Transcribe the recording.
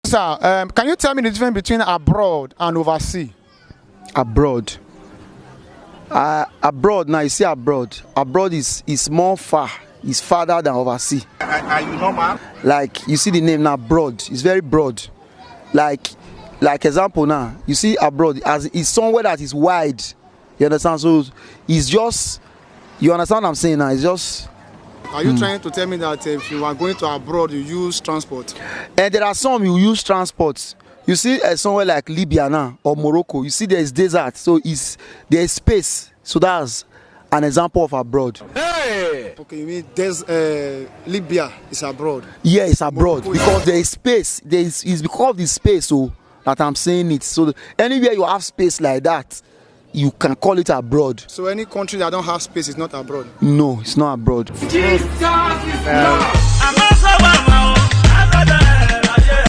Sir, can you tell me the difference between abroad and overseas? Abroad. Abroad, now you see abroad. Abroad is more far. It's farther than overseas. Are you normal? Like you see the name now, broad. It's very broad. Like example now, you see abroad as it's somewhere that is wide. You understand? So it's just, you understand what I'm saying now? It's just. Are you trying to tell me that if you are going to abroad, you use transport? And there are some you use transport. You see somewhere like Libya now or Morocco, you see there is desert, so there is space. So that's an example of abroad. Hey! Okay, you mean there's Libya is abroad? Yeah, it's abroad Morocco because there is space. It's because of the space so that I'm saying it. So anywhere you have space like that, you can call it abroad. So any country that don't have space is not abroad? No, it's not abroad. Jesus is Lord.